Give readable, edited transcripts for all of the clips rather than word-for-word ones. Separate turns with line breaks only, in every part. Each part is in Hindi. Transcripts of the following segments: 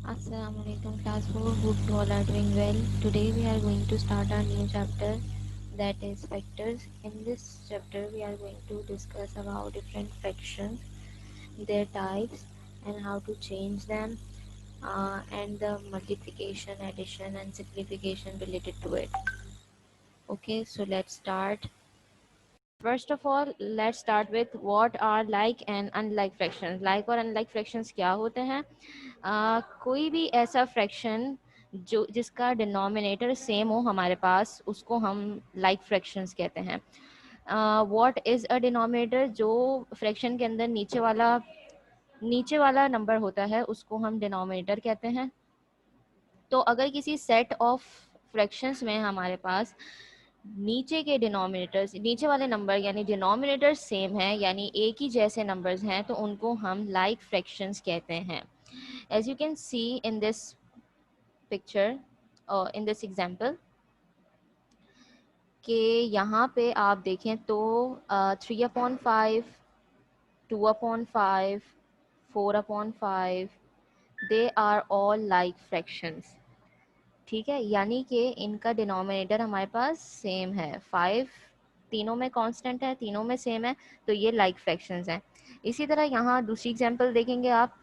Assalamualaikum class 4. Hope you all are doing well. Today we are going to start our new chapter, that is factors. In this chapter we are going to discuss about different fractions, their types and how to change them, and the multiplication, addition and simplification related to it. Okay, so let's start. First of all, let's start with what are like and unlike fractions. Like और unlike fractions क्या होते हैं? कोई भी ऐसा फ्रैक्शन जो जिसका डिनोमिनेटर सेम हो हमारे पास, उसको हम लाइक फ्रैक्शंस कहते हैं. What is a denominator? जो फ्रैक्शन के अंदर नीचे वाला नंबर होता है उसको हम डिनोमिनेटर कहते हैं. तो अगर किसी सेट ऑफ फ्रैक्शंस में हमारे पास नीचे के डिनोमिनेटर्स, नीचे वाले नंबर यानी डिनोमिनेटर सेम है, यानी एक ही जैसे नंबर्स हैं, तो उनको हम लाइक फ्रैक्शंस कहते हैं. As you can see in this picture, in this example, कि यहाँ पे आप देखें तो 3/5, 2/5, 4/5, they are all like fractions. ठीक है, यानी कि इनका डिनोमिनेटर हमारे पास सेम है. 5 तीनों में कांस्टेंट है, तीनों में सेम है, तो ये लाइक फ्रैक्शंस हैं. इसी तरह यहाँ दूसरी एग्जांपल देखेंगे आप,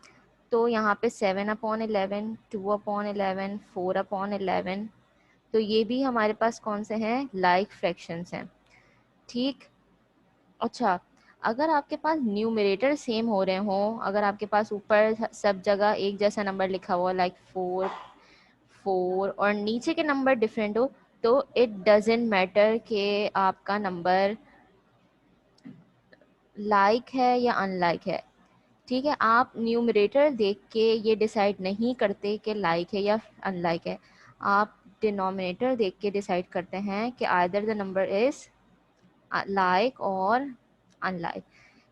तो यहाँ पे 7/11, 2/11, 4/11, तो ये भी हमारे पास कौन से हैं? लाइक फ्रैक्शंस हैं. ठीक. अच्छा, अगर आपके पास न्यूमरेटर सेम हो रहे हों, अगर आपके पास ऊपर सब जगह एक जैसा नंबर लिखा हुआ लाइक 4 और नीचे के नंबर डिफरेंट हो, तो इट डजेंट मैटर कि आपका नंबर लाइक है या अनलाइक है. ठीक है, आप न्यूमरेटर देख के ये डिसाइड नहीं करते कि लाइक है या अनलाइक है. आप डिनोमिनेटर देख के डिसाइड करते हैं कि either the number is like और अनलाइक.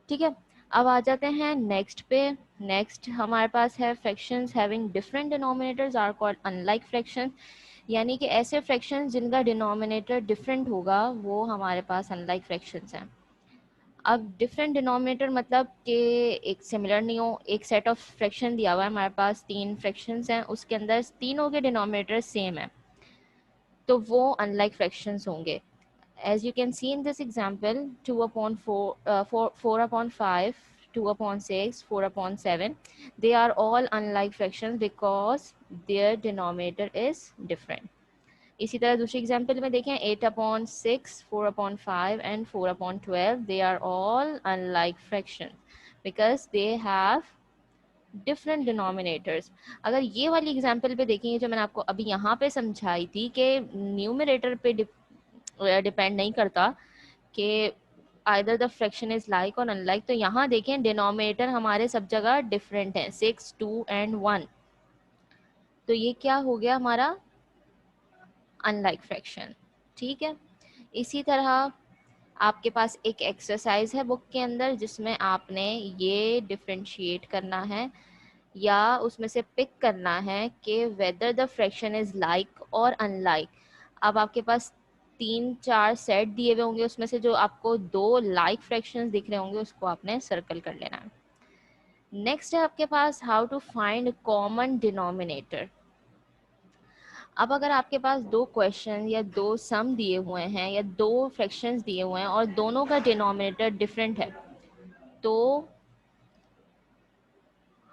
ठीक है, अब आ जाते हैं नेक्स्ट पे. नेक्स्ट हमारे पास है fractions having different denominators are called unlike fractions. यानी कि ऐसे फ्रैक्शंस जिनका डिनोमिनेटर डिफरेंट होगा वो हमारे पास अनलाइक फ्रैक्शंस हैं. अब डिफरेंट डिनोमिनेटर मतलब कि एक सिमिलर नहीं हो. एक सेट ऑफ फ्रैक्शन दिया हुआ है हमारे पास, 3 फ्रैक्शंस हैं, उसके अंदर तीनों के डिनोमिनेटर सेम है, तो वो अनलाइक फ्रैक्शंस होंगे. As you can see in this example, 2/4, 4/5, 2/6, 4/7, they are all unlike fractions because their denominator is different. इसी तरह दूसरी एग्जाम्पल में देखें, 8/6, 4/5 and 4/12, they are all unlike fractions because they have different denominators. अगर ये वाली एग्जाम्पल पे देखेंगे जो मैंने आपको अभी यहाँ पे समझाई थी कि न्यूमरेटर पे डिपेंड नहीं करता कि either the fraction is like और अनलाइक, तो यहाँ देखें डिनोमिनेटर हमारे सब जगह डिफरेंट है, 6, 2 एंड 1, तो ये क्या हो गया हमारा? Unlike fraction. ठीक है, इसी तरह आपके पास एक एक्सरसाइज है बुक के अंदर जिसमें आपने ये डिफ्रेंशिएट करना है या उसमें से पिक करना है कि whether the fraction is like और अनलाइक. अब आपके पास 3-4 सेट दिए हुए होंगे, उसमें से जो आपको 2 लाइक फ्रैक्शंस दिख रहे होंगे उसको आपने सर्कल कर लेना है. नेक्स्ट है आपके पास how to find common denominator. अब अगर आपके पास 2 क्वेश्चन या 2 सम दिए हुए हैं या 2 फ्रैक्शंस दिए हुए हैं और दोनों का डिनोमिनेटर डिफरेंट है, तो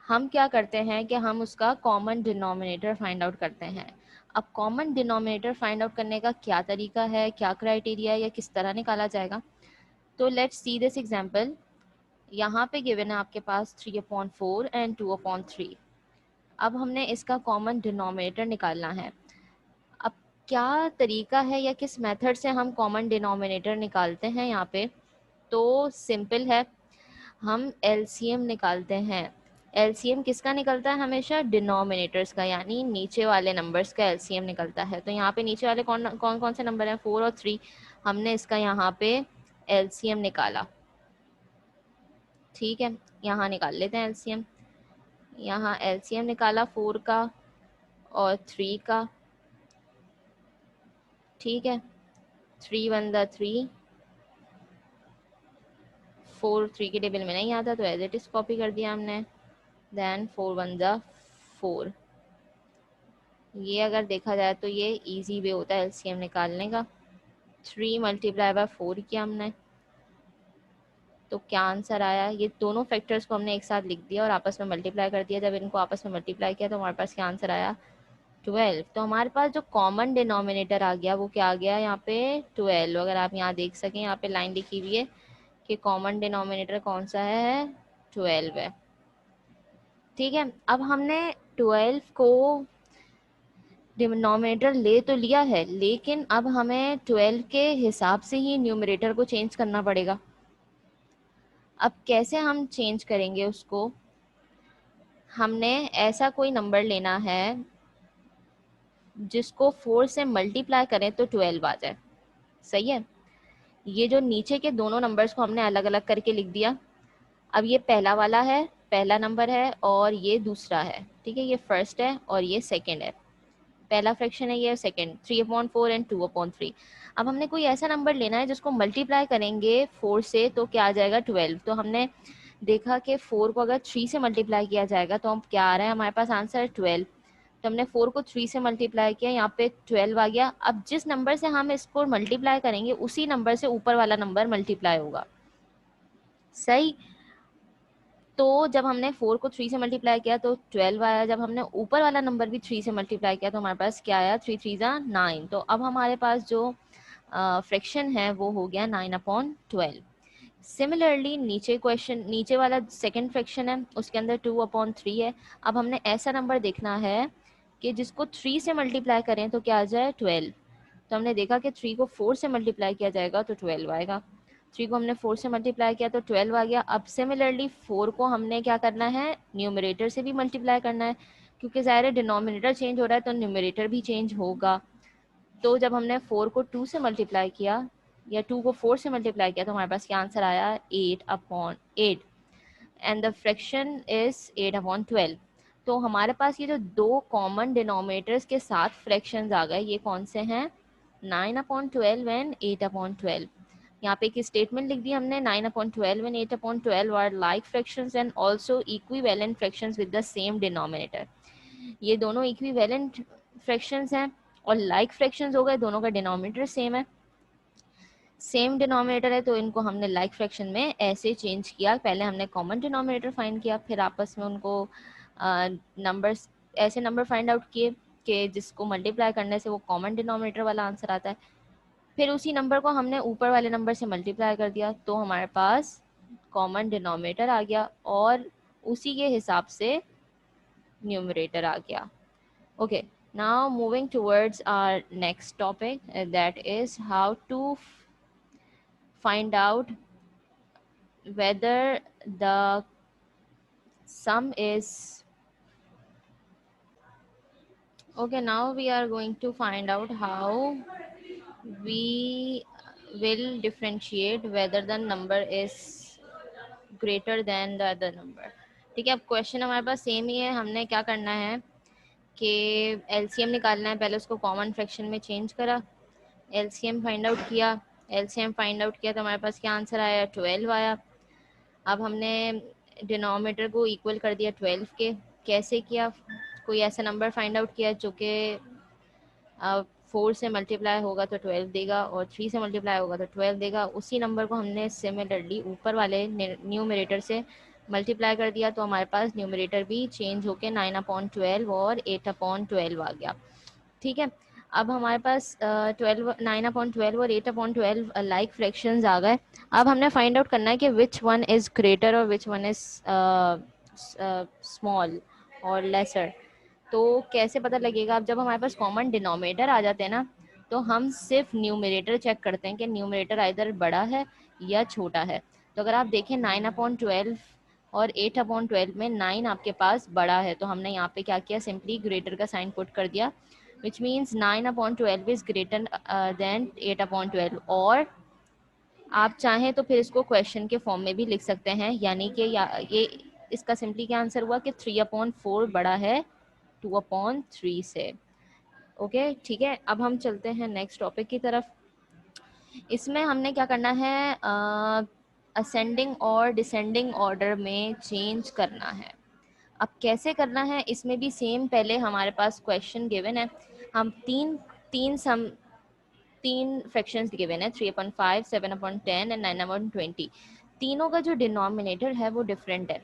हम क्या करते हैं कि हम उसका कॉमन डिनोमिनेटर फाइंड आउट करते हैं. अब कॉमन डिनोमिनेटर फाइंड आउट करने का क्या तरीका है, क्या क्राइटेरिया है या किस तरह निकाला जाएगा, तो लेट्स सी दिस एग्जांपल. यहाँ पे गिवन है आपके पास 3/4 एंड 2/3. अब हमने इसका कॉमन डिनोमिनेटर निकालना है. अब क्या तरीका है या किस मेथड से हम कॉमन डिनोमिनेटर निकालते हैं यहाँ पे, तो सिंपल है, हम एलसीएम निकालते हैं. एलसीएम किसका निकलता है? हमेशा डिनोमिनेटर्स का, यानी नीचे वाले नंबर्स का एलसीएम निकलता है. तो यहाँ पे नीचे वाले कौन कौन कौन से नंबर हैं? 4 और 3. हमने इसका यहाँ पे एलसीएम निकाला. ठीक है, यहाँ निकाल लेते हैं एलसीएम. यहाँ एलसीएम निकाला 4 का और 3 का. ठीक है, 3 1 द 3, 4 3 के टेबल में नहीं आता तो एज इट इज कॉपी कर दिया हमने. Then 4 1 the 4. ये अगर देखा जाए तो ये इजी वे होता है एलसीएम निकालने का। 3 मल्टीप्लाई बाय 4 किया हमने, तो क्या आंसर आया? ये दोनों फैक्टर्स को हमने एक साथ लिख दिया और आपस में मल्टीप्लाई कर दिया। जब इनको आपस में मल्टीप्लाई किया तो हमारे पास क्या आंसर आया? 12। तो हमारे पास जो कॉमन डिनोमिनेटर आ गया वो क्या आ गया यहाँ पे? 12। अगर आप यहाँ देख सकें, यहाँ पे लाइन लिखी हुई है कि कॉमन डिनोमिनेटर कौन सा है? 12 है। ठीक है, अब हमने 12 को डिनोमिनेटर ले तो लिया है, लेकिन अब हमें 12 के हिसाब से ही न्यूमरेटर को चेंज करना पड़ेगा। अब कैसे हम चेंज करेंगे उसको? हमने ऐसा कोई नंबर लेना है जिसको 4 से मल्टीप्लाई करें तो 12 आ जाए। सही है। ये जो नीचे के दोनों नंबर्स को हमने अलग अलग करके लिख दिया। अब ये पहला वाला है, पहला नंबर है, और ये दूसरा है। ठीक है, ये फर्स्ट है और ये सेकंड है। पहला फ्रैक्शन है ये, सेकंड। 3/4 एंड 2/3। अब हमने कोई ऐसा नंबर लेना है जिसको मल्टीप्लाई करेंगे 4 से तो क्या आ जाएगा? 12। तो हमने देखा कि 4 को अगर 3 से मल्टीप्लाई किया जाएगा तो हम क्या आ रहा है हमारे पास आंसर? 12। तो हमने 4 को 3 से मल्टीप्लाई किया, यहाँ पे 12 आ गया। अब जिस नंबर से हम इसको मल्टीप्लाई करेंगे उसी नंबर से ऊपर वाला नंबर मल्टीप्लाई होगा। सही। तो जब हमने 4 को 3 से मल्टीप्लाई किया तो 12 आया। जब हमने ऊपर वाला नंबर भी 3 से मल्टीप्लाई किया तो हमारे पास क्या आया? 3 3 जा 9। तो अब हमारे पास जो फ्रैक्शन है वो हो गया 9/12। सिमिलरली नीचे क्वेश्चन, नीचे वाला सेकंड फ्रैक्शन है, उसके अंदर 2/3 है। अब हमने ऐसा नंबर देखना है कि जिसको 3 से मल्टीप्लाई करें तो क्या आ जाए? 12। तो हमने देखा कि 3 को 4 से मल्टीप्लाई किया जाएगा तो 12 आएगा। 3 को हमने 4 से मल्टीप्लाई किया तो 12 आ गया। अब सिमिलरली 4 को हमने क्या करना है? न्यूमरेटर से भी मल्टीप्लाई करना है, क्योंकि ज़ाहिर है डिनोमिनेटर चेंज हो रहा है तो न्यूमरेटर भी चेंज होगा। तो जब हमने 4 को 2 से मल्टीप्लाई किया या 2 को 4 से मल्टीप्लाई किया तो हमारे पास क्या आंसर आया? 8/8। And the fraction is 8/12। तो हमारे पास ये जो दो कॉमन डिनोमिनेटर्स के साथ फ्रैक्शंस आ गए, ये कौन से हैं? 9/12 एंड 8/12। यहाँ पे एक स्टेटमेंट लिख दी हमने, 9/12 and 8/12 are like fractions and also equivalent fractions with the same denominator. ये दोनों इक्विवेलेंट फ्रैक्शंस हैं और लाइक फ्रैक्शंस हो गए, दोनों का डिनोमिनेटर सेम है। सेम डिनोमिनेटर है तो इनको हमने लाइक फ्रैक्शन में ऐसे चेंज किया। पहले हमने कॉमन डिनोमिनेटर फाइंड किया, फिर आपस में उनको नंबर्स, ऐसे नंबर फाइंड आउट किए कि जिसको मल्टीप्लाई करने से वो कॉमन डिनोमिनेटर वाला आंसर आता है। फिर उसी नंबर को हमने ऊपर वाले नंबर से मल्टीप्लाई कर दिया तो हमारे पास कॉमन डिनोमिनेटर आ गया और उसी के हिसाब से न्यूमरेटर आ गया। Okay, now moving towards our next topic, that is how to find out whether the sum is okay. Now we are going to find out how we will differentiate whether the number is greater than the other number. ठीक है, अब क्वेश्चन हमारे पास सेम ही है। हमने क्या करना है कि एलसीएम निकालना है। पहले उसको कॉमन फ्रैक्शन में चेंज करा, एलसीएम फाइंड आउट किया। एलसीएम फाइंड आउट किया तो हमारे पास क्या आंसर आया? 12 आया। अब हमने डिनोमिनेटर को इक्वल कर दिया 12 के। कैसे किया? कोई ऐसा नंबर फाइंड आउट किया जो कि 4 से मल्टीप्लाई होगा तो 12 देगा और 3 से मल्टीप्लाई होगा तो 12 देगा। उसी नंबर को हमने सिमिलरली ऊपर वाले न्यूमरेटर से मल्टीप्लाई कर दिया तो हमारे पास न्यूमरेटर भी चेंज होके 9/12 और 8/12 आ गया। ठीक है, अब हमारे पास 9/12 और 8/12 लाइक फ्रैक्शंस आ गए। अब हमने फाइंड आउट करना है कि विच वन इज़ ग्रेटर और विच वन इज़ स्मॉल और लेसर। तो कैसे पता लगेगा? अब जब हमारे पास कॉमन डिनोमिनेटर आ जाते हैं ना, तो हम सिर्फ न्यूमरेटर चेक करते हैं कि न्यूमरेटर आइदर बड़ा है या छोटा है। तो अगर आप देखें 9/12 और 8/12 में 9 आपके पास बड़ा है तो हमने यहाँ पे क्या किया? सिंपली ग्रेटर का साइन पुट कर दिया, which means 9/12 is greater than 8/12। और आप चाहें तो फिर इसको क्वेश्चन के फॉर्म में भी लिख सकते हैं, यानी कि ये इसका सिंपली क्या आंसर हुआ कि 3/4 बड़ा है 2/3 से। ओके, ठीक है, अब हम चलते हैं नेक्स्ट टॉपिक की तरफ। इसमें हमने क्या करना है? असेंडिंग और डिसेंडिंग ऑर्डर में चेंज करना है। अब कैसे करना है, इसमें भी सेम, पहले हमारे पास क्वेश्चन गिवन है, हम तीन तीन सम तीन फ्रैक्शंस गिवन है, 3/5, 7/10 एंड 9/20। तीनों का जो डिनोमिनेटर है वो डिफरेंट है।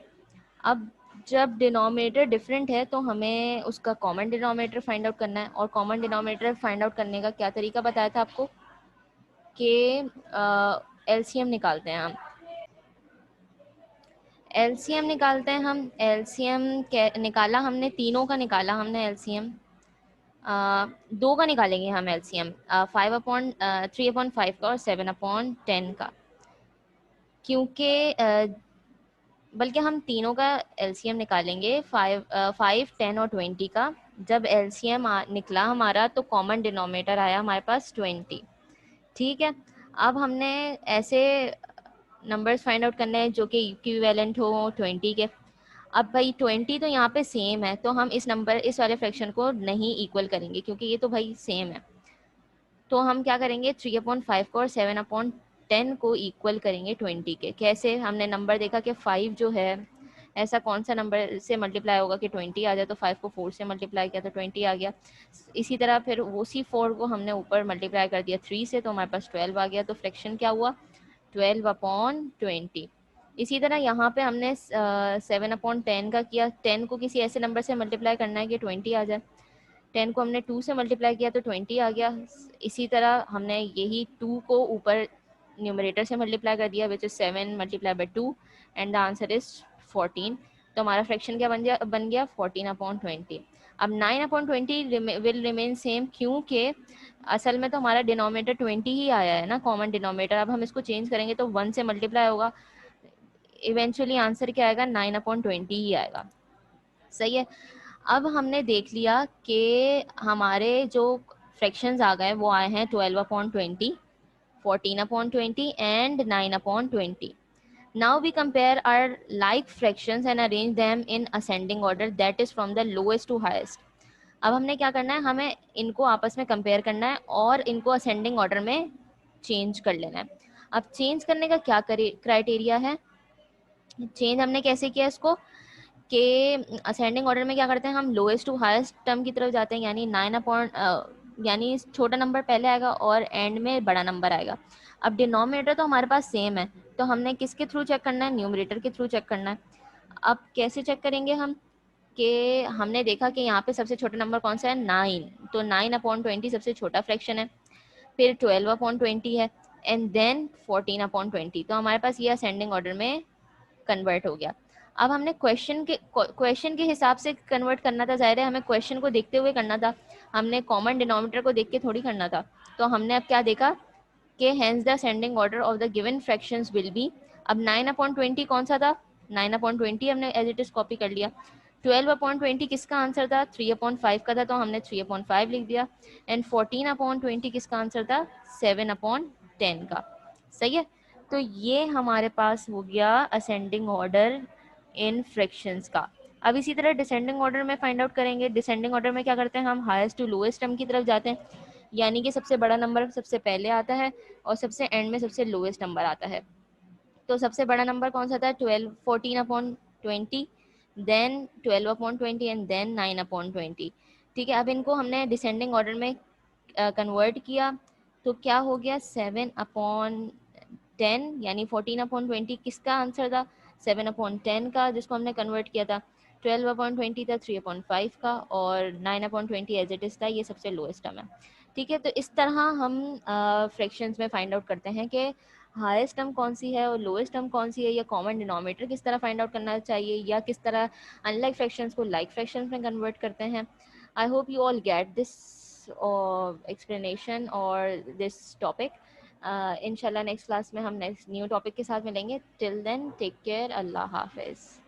अब जब डिनोमिनेटर डिफरेंट है तो हमें उसका कॉमन डिनोमिनेटर फाइंड आउट करना है, और कॉमन डिनोमिनेटर फाइंड आउट करने का क्या तरीका बताया था आपको कि एलसीएम निकालते हैं हम। एलसीएम निकालते हैं हम, एलसीएम निकाला हमने, तीनों का निकाला हमने एलसीएम, दो का निकालेंगे हम एलसीएम, 3/5 का और 7/10 का, क्योंकि बल्कि हम तीनों का एलसीएम निकालेंगे, 5, 10 और 20 का। जब एलसीएम निकला हमारा तो कॉमन डिनोमिनेटर आया हमारे पास 20। ठीक है, अब हमने ऐसे नंबर्स फाइंड आउट करने हैं जो कि इक्विवेलेंट हो 20 के। अब भाई 20 तो यहाँ पे सेम है, तो हम इस वाले फ्रैक्शन को नहीं इक्वल करेंगे क्योंकि ये तो भाई सेम है। तो हम क्या करेंगे, 3/5 को और 7/10 को इक्वल करेंगे 20 के। कैसे, हमने नंबर देखा कि 5 जो है, ऐसा कौन सा नंबर से मल्टीप्लाई होगा कि 20 आ जाए, तो 5 को 4 से मल्टीप्लाई किया तो 20 आ गया। इसी तरह फिर उसी 4 को हमने ऊपर मल्टीप्लाई कर दिया 3 से, तो हमारे पास 12 आ गया। तो फ्रैक्शन क्या हुआ, 12/20। इसी तरह यहाँ पे हमने 7/10 का किया, 10 को किसी ऐसे नंबर से मल्टीप्लाई करना है कि 20 आ जाए। 10 को हमने 2 से मल्टीप्लाई किया तो 20 आ गया। इसी तरह हमने यही 2 को ऊपर न्यूमरेटर से मल्टीप्लाई कर दिया, which is 7 multiply by 2 and the answer is 14। तो हमारा फ्रैक्शन क्या बन गया 14/20। अब 9/20 विल रिमेन सेम, क्योंकि असल में तो हमारा डिनोमिनेटर 20 ही आया है ना, कॉमन डिनोमिनेटर। अब हम इसको चेंज करेंगे तो 1 से मल्टीप्लाई होगा, इवेंचुअली आंसर क्या आएगा, 9/20 ही आएगा। सही है। अब हमने देख लिया कि हमारे जो फ्रैक्शंस आ गए वो आए हैं 12/20, 14/20 and 9/20। Now we compare our like fractions and arrange them in ascending order, that is from the lowest to highest. अब हमने क्या करना है, हमें इनको आपस में कंपेयर करना है और इनको असेंडिंग ऑर्डर में चेंज कर लेना है। अब चेंज करने का क्या क्राइटेरिया है, चेंज हमने कैसे किया इसको, कि असेंडिंग ऑर्डर में क्या करते हैं, हम लोएस्ट टू हाईएस्ट टर्म की तरफ जाते हैं, यानी 9 यानी छोटा नंबर पहले आएगा और एंड में बड़ा नंबर आएगा। अब डिनोमिनेटर तो हमारे पास सेम है, तो हमने किसके थ्रू चेक करना है, न्यूमरेटर के थ्रू चेक करना है। अब कैसे चेक करेंगे हम, कि हमने देखा कि यहाँ पे सबसे छोटा नंबर कौन सा है, 9, तो 9/20 सबसे छोटा फ्रैक्शन है, फिर 12/20 है, एंड देन 14/20। तो हमारे पास ये असेंडिंग ऑर्डर में कन्वर्ट हो गया। अब हमने क्वेश्चन के हिसाब से कन्वर्ट करना था, जाहिर है हमें क्वेश्चन को देखते हुए करना था, हमने कॉमन डिनोमिनेटर को देख के थोड़ी करना था। तो हमने अब क्या देखा कि hence the ascending order of the given fractions will be. अब 9/20 कौन सा था, 9/20 हमने एज इट इज कॉपी कर लिया। 12/20 किसका आंसर था, 3/5 का था, तो हमने 3/5 लिख दिया। एंड 14/20 किसका आंसर था, 7/10 का। सही है। तो ये हमारे पास हो गया असेंडिंग ऑर्डर इन फ्रैक्शंस का। अब इसी तरह डिसेंडिंग ऑर्डर में फाइंड आउट करेंगे। डिसेंडिंग ऑर्डर में क्या करते हैं, हम हाईएस्ट टू लोएस्ट टर्म की तरफ जाते हैं, यानी कि सबसे बड़ा नंबर सबसे पहले आता है और सबसे एंड में सबसे लोएस्ट नंबर आता है। तो सबसे बड़ा नंबर कौन सा था, 14/20, देन 12/20 एंड देन 9/20। ठीक है, अब इनको हमने डिसेंडिंग ऑर्डर में कन्वर्ट किया, तो क्या हो गया, 7/10, यानी 14/20 किसका आंसर था, 7/10 का, जिसको हमने कन्वर्ट किया था। 12/20 था 3/5 का, और 9/20 एज इट इज था, ये सबसे लोएस्ट टर्म है। ठीक है, तो इस तरह हम फ्रैक्शंस में फाइंड आउट करते हैं कि हाईएस्ट टर्म कौन सी है और लोएस्ट टर्म कौन सी है, या कॉमन डिनोमिनेटर किस तरह फाइंड आउट करना चाहिए, या किस तरह अनलाइक फ्रैक्शंस को लाइक फ्रैक्शंस में कन्वर्ट करते हैं। I hope you all get this explanation और this topic. इंशाल्लाह नेक्स्ट क्लास में हम नेक्स्ट न्यू टॉपिक के साथ मिलेंगे। टिल देन टेक केयर, अल्लाह हाफिज़।